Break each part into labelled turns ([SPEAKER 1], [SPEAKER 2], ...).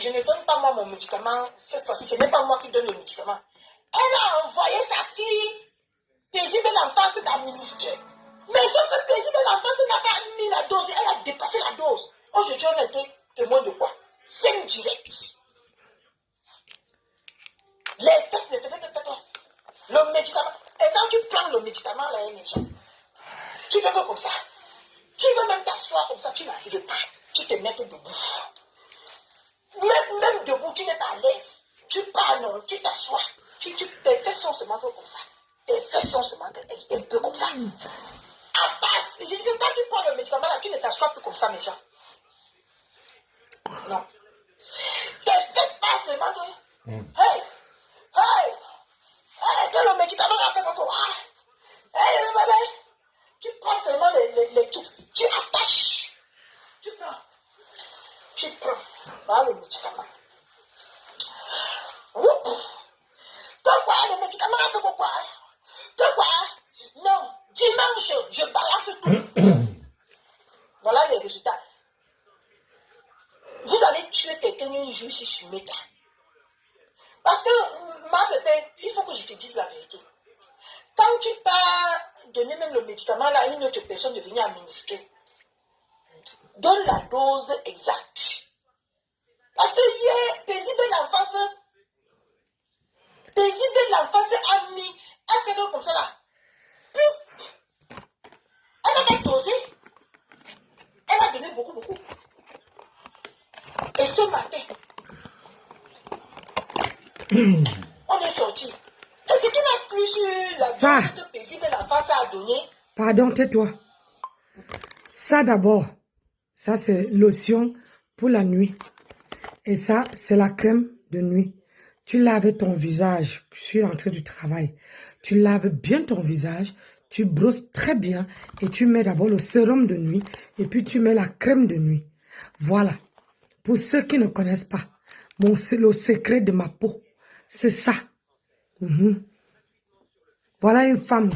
[SPEAKER 1] Je ne donne pas moi mon médicament. Cette fois-ci, ce n'est pas moi qui donne le médicament. Elle a envoyé sa fille, Paisible l'enfance, d'administrer. Mais sauf que Paisible l'enfance n'a pas mis la dose. Elle a dépassé la dose. Aujourd'hui, on a été témoin de quoi? 5 directs. Les fesses ne faisaient que faire le médicament. Et quand tu prends le médicament, là, tu fais que comme ça. Tu veux même t'asseoir comme ça, tu n'arrives pas. Tu te mets debout. Même debout, tu n'es pas à l'aise. Tu pars, non, tu t'assois. Tes fesses sont seulement comme ça. Tes fesses sont seulement un peu comme ça. À base, quand tu prends le médicament, là, tu ne t'assois plus comme ça, mes gens. Non. Tes fesses passent seulement que... Hey! Hey! Hey! Que le médicament a fait quoi? Hey, bébé! Tu prends seulement les trucs. Tu attaches. Tu prends. Voilà le médicament. Que quoi? Le médicament a fait quoi? Que quoi? Non. Dimanche, je balance tout. Voilà les résultats. Vous allez tuer quelqu'un un jour ici sur Meta. Parce que, ma bébé, il faut que je te dise la vérité. Quand tu pars donner même le médicament là à une autre personne de venir administrer, donne la dose exacte. Parce que hier, Paisible l'enfance a mis un cadeau comme ça là. Puis, elle a pas dosé. Elle a donné beaucoup. Et ce matin, on est sorti. Et ce qui m'a plu sur la dose que Paisible l'enfance a donné.
[SPEAKER 2] Pardon, tais-toi. Ça d'abord, ça c'est lotion pour la nuit. Et ça, c'est la crème de nuit. Tu laves ton visage. Je suis rentrée du travail. Tu laves bien ton visage. Tu brosses très bien. Et tu mets d'abord le sérum de nuit. Et puis tu mets la crème de nuit. Voilà. Pour ceux qui ne connaissent pas, c'est le secret de ma peau. C'est ça. Voilà une femme.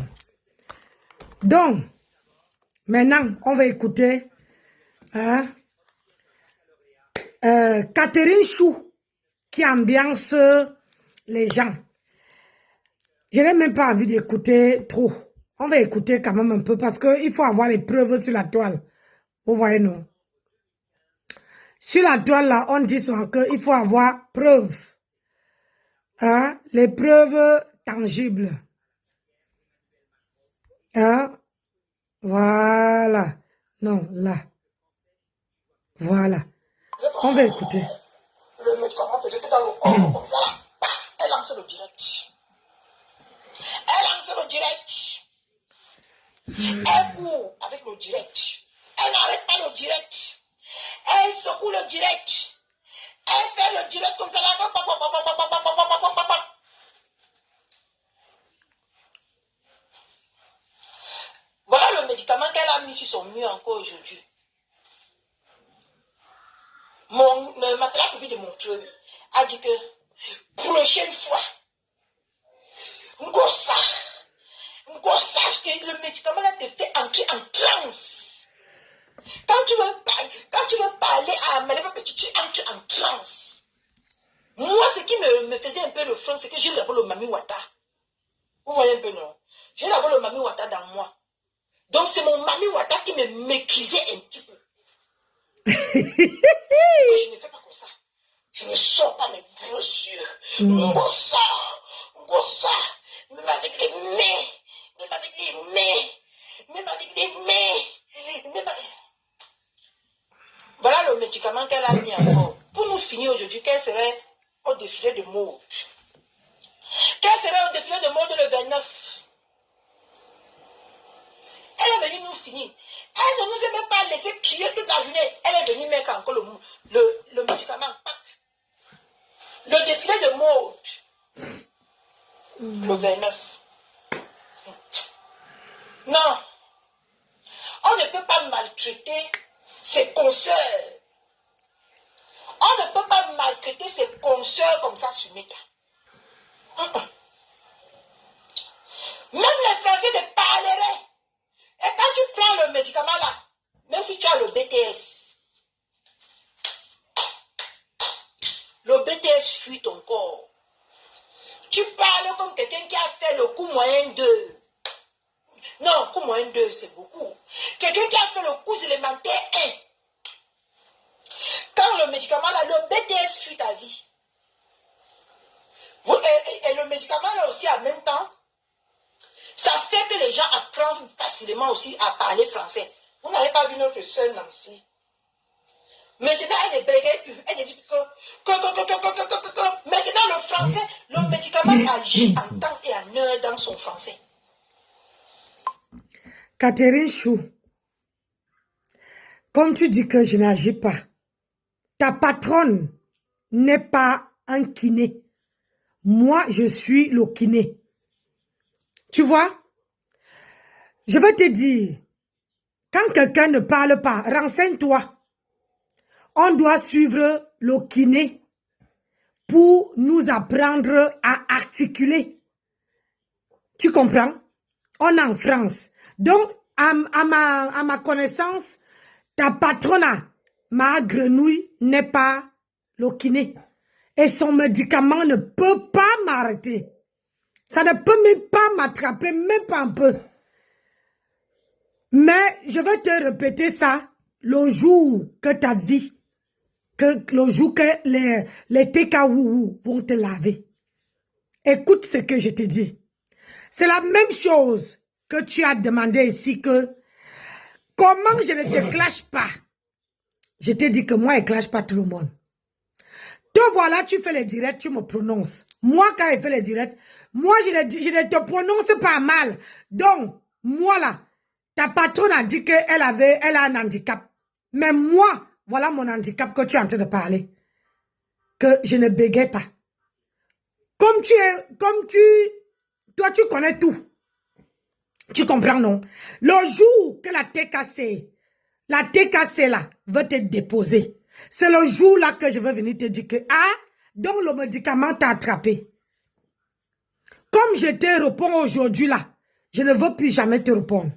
[SPEAKER 2] Donc, maintenant, on va écouter Catherine Chou qui ambiance les gens. Je n'ai même pas envie d'écouter trop. On va écouter quand même un peu parce qu'il faut avoir les preuves sur la toile. Vous voyez, non? Sur la toile, là, on dit souvent qu'il faut avoir preuves. Hein? Les preuves tangibles. Hein? Voilà. Non, là. Voilà. On va écouter.
[SPEAKER 1] Le médicament que j'étais dans le corps comme ça là. Elle lance le direct. Elle court avec le direct. Elle n'arrête pas le direct. Elle secoue le direct. Elle fait le direct comme ça là. Voilà le médicament qu'elle a mis sur son mur encore aujourd'hui. Le matelas public de Montreux a dit que prochaine fois, Ngossa, le médicament là te fait entrer en transe. Quand tu veux parler à Malema Petit, tu entres en transe. Moi, ce qui me faisait un peu le front, c'est que j'ai d'abord le Mami Wata. Vous voyez un peu, non? J'ai d'abord le Mami Wata dans moi. Donc, c'est mon Mami Wata qui me maîtrisait un petit peu. Je ne fais pas comme ça. Je ne sors pas mes gros yeux. Ngossa, même avec les mains, Voilà le médicament qu'elle a mis encore. Pour nous finir aujourd'hui, quel serait au défilé de mode? Quel serait au défilé de mode le 29? Elle est venue nous finir. Elle ne nous a même pas laissé crier toute la journée. Elle est venue mettre encore le médicament. Le défilé de mode. Le 29. Non. On ne peut pas maltraiter ses consoeurs. On ne peut pas maltraiter ses consoeurs comme ça sur Meta. Même les Français te parleraient. Et quand tu prends le médicament là, même si tu as le BTS, BTS fuit ton corps. Tu parles comme quelqu'un qui a fait le coup moyen 2. Non, coup moyen 2, c'est beaucoup. Quelqu'un qui a fait le coup élémentaire 1. Quand le médicament là, le BTS fuit ta vie. Et le médicament là aussi en même temps, ça fait que les gens apprennent facilement aussi à parler français. Vous n'avez pas vu notre soeur Nancy. Maintenant, elle est bégayée, elle dit que. Maintenant, le français, le médicament agit en temps et en heure dans son français.
[SPEAKER 2] Catherine Chou, comme tu dis que je n'agis pas, ta patronne n'est pas un kiné. Moi, je suis le kiné. Tu vois? Je vais te dire, quand quelqu'un ne parle pas, renseigne-toi. On doit suivre le kiné pour nous apprendre à articuler. Tu comprends? On est en France. Donc, à ma connaissance, ta patronne, ma grenouille, n'est pas le kiné. Et son médicament ne peut pas m'arrêter. Ça ne peut même pas m'attraper, même pas un peu. Mais je vais te répéter ça le jour que ta vie, le jour que les TKW vont te laver. Écoute ce que je te dis. C'est la même chose que tu as demandé ici que comment je ne te clash pas. Je t'ai dit que moi, je ne clash pas tout le monde. Te voilà, tu fais les directs, tu me prononces. Moi, quand je fais les directs, moi, je ne te prononce pas mal. Donc, moi là, ta patronne a dit qu'elle a un handicap. Mais moi, voilà mon handicap que tu es en train de parler. Que je ne bégaye pas. Toi, tu connais tout. Tu comprends, non? Le jour que la TKC là, veut te déposer, c'est le jour là que je vais venir te dire que, donc le médicament t'a attrapé. Comme je te réponds aujourd'hui là, je ne veux plus jamais te répondre.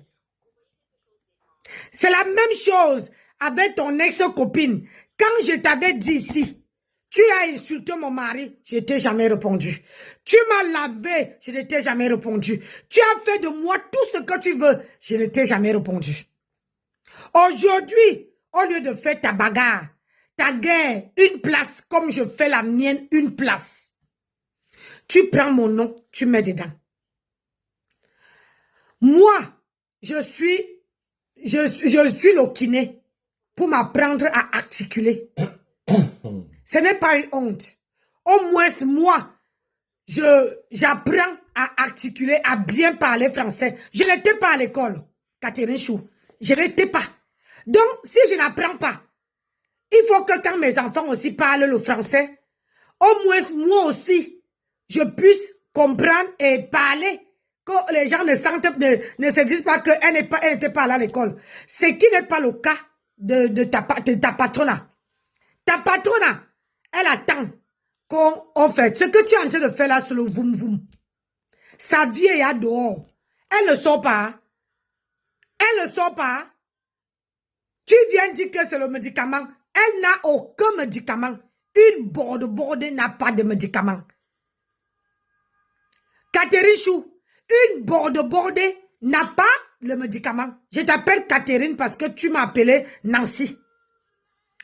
[SPEAKER 2] C'est la même chose avec ton ex-copine. Quand je t'avais dit ici, tu as insulté mon mari, je ne t'ai jamais répondu. Tu m'as lavé, je ne t'ai jamais répondu. Tu as fait de moi tout ce que tu veux, je ne t'ai jamais répondu. Aujourd'hui, au lieu de faire ta bagarre, ta guerre, une place, comme je fais la mienne, une place, tu prends mon nom, tu mets dedans. Moi, je suis le kiné pour m'apprendre à articuler. Ce n'est pas une honte. Au moins, moi, j'apprends à articuler, à bien parler français. Je n'étais pas à l'école, Catherine Chou. Je n'étais pas. Donc, si je n'apprends pas, il faut que quand mes enfants aussi parlent le français, au moins, moi aussi, je puisse comprendre et parler, que les gens ne se disent pas qu'elle n'était pas à l'école. Ce qui n'est pas le cas de ta patronne. Ta patronne, elle attend qu'on fait. Ce que tu es en train de faire là, c'est le voum voum. Sa vie est à dehors. Elle ne sort pas. Elle ne sort pas. Tu viens dire que c'est le médicament. Elle n'a aucun médicament. Une borde n'a pas de médicament. Catherine Chou, une borde n'a pas le médicament. Je t'appelle Catherine parce que tu m'as appelé Nancy.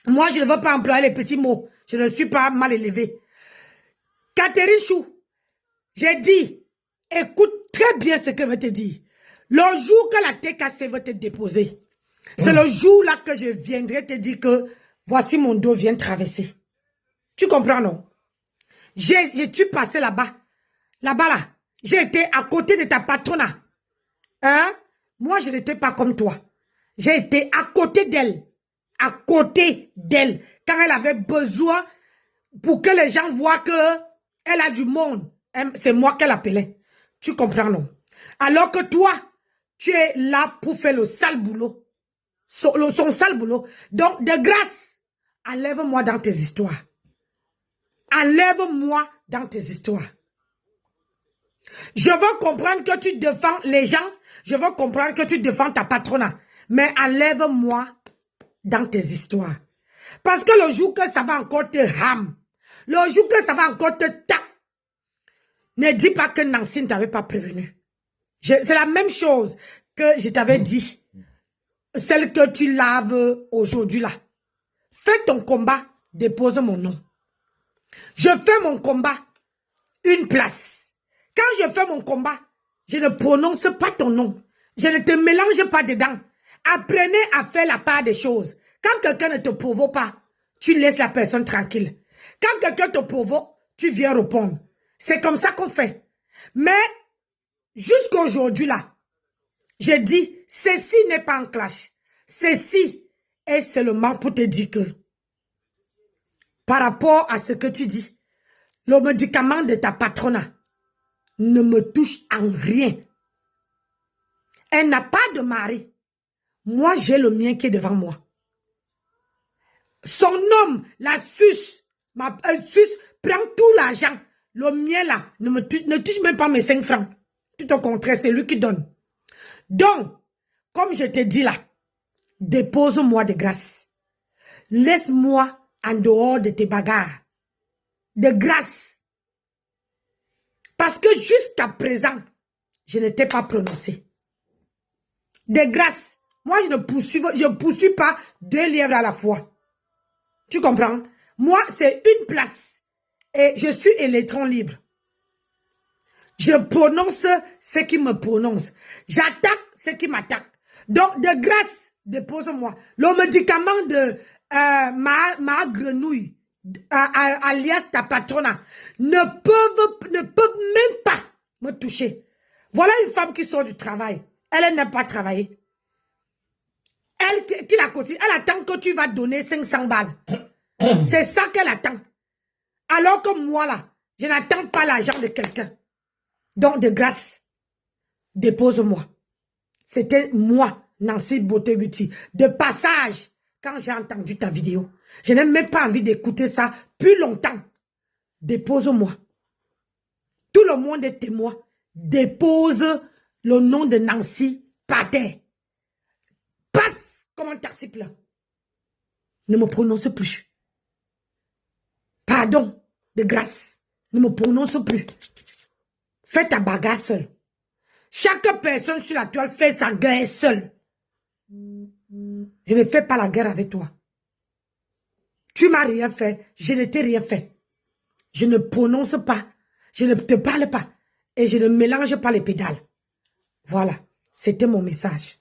[SPEAKER 2] Moi, je ne veux pas employer les petits mots. Je ne suis pas mal élevée. Catherine Chou, j'ai dit, écoute très bien ce que je vais te dire. Le jour que la TKC va te déposer, c'est le jour là que je viendrai te dire que voici mon dos vient traverser. Tu comprends, non? J'ai passé là-bas. Là-bas, là. J'ai été à côté de ta patronne. Hein? Moi, je n'étais pas comme toi. J'ai été à côté d'elle. À côté d'elle. Quand elle avait besoin pour que les gens voient que elle a du monde. C'est moi qu'elle appelait. Tu comprends, non? Alors que toi, tu es là pour faire le sale boulot. Son sale boulot. Donc, de grâce, enlève-moi dans tes histoires. Enlève-moi dans tes histoires. Je veux comprendre que tu défends les gens. Je veux comprendre que tu défends ta patronne. Mais enlève-moi dans tes histoires. Parce que le jour que ça va encore te rame, Le jour que ça va encore te taper, ne dis pas que Nancy ne t'avait pas prévenu. C'est la même chose que je t'avais dit. Celle que tu laves aujourd'hui là. Fais ton combat, dépose mon nom. Je fais mon combat, une place. Quand je fais mon combat, je ne prononce pas ton nom. Je ne te mélange pas dedans. Apprenez à faire la part des choses. Quand quelqu'un ne te provoque pas, tu laisses la personne tranquille. Quand quelqu'un te provoque, tu viens répondre. C'est comme ça qu'on fait. Mais, jusqu'à aujourd'hui là, j'ai dit, ceci n'est pas un clash. Ceci est seulement pour te dire que, par rapport à ce que tu dis, le médicament de ta patronne ne me touche en rien. Elle n'a pas de mari. Moi, j'ai le mien qui est devant moi. Son homme, la suce, prend tout l'argent. Le mien là, ne touche même pas mes 5 francs. Tout au contraire, c'est lui qui donne. Donc, comme je te dis là, dépose-moi de grâce. Laisse-moi en dehors de tes bagarres. De grâce. Parce que jusqu'à présent, je ne t'ai pas prononcé. De grâce. Moi, je ne poursuis pas 2 lièvres à la fois. Tu comprends? Moi, c'est une place. Et je suis électron libre. Je prononce ce qui me prononce. J'attaque ce qui m'attaque. Donc, de grâce, dépose-moi. Le médicament de ma grenouille, alias ta patronne, ne peuvent même pas me toucher. Voilà une femme qui sort du travail. Elle n'aime pas travailler. Elle qui la continue. Elle attend que tu vas donner 500 balles. C'est ça qu'elle attend. Alors que moi, là, je n'attends pas l'argent de quelqu'un. Donc, de grâce, dépose-moi. C'était moi, Nancy Beauté Beauty. De passage, quand j'ai entendu ta vidéo, je n'ai même pas envie d'écouter ça plus longtemps. Dépose-moi. Tout le monde est témoin. Dépose le nom de Nancy par terre. Passe comme un taxi plein. Ne me prononce plus. Pardon, de grâce. Ne me prononce plus. Fais ta bagarre seule. Chaque personne sur la toile fait sa guerre seule. Je ne fais pas la guerre avec toi. Tu m'as rien fait. Je ne t'ai rien fait. Je ne prononce pas. Je ne te parle pas. Et je ne mélange pas les pédales. Voilà. C'était mon message.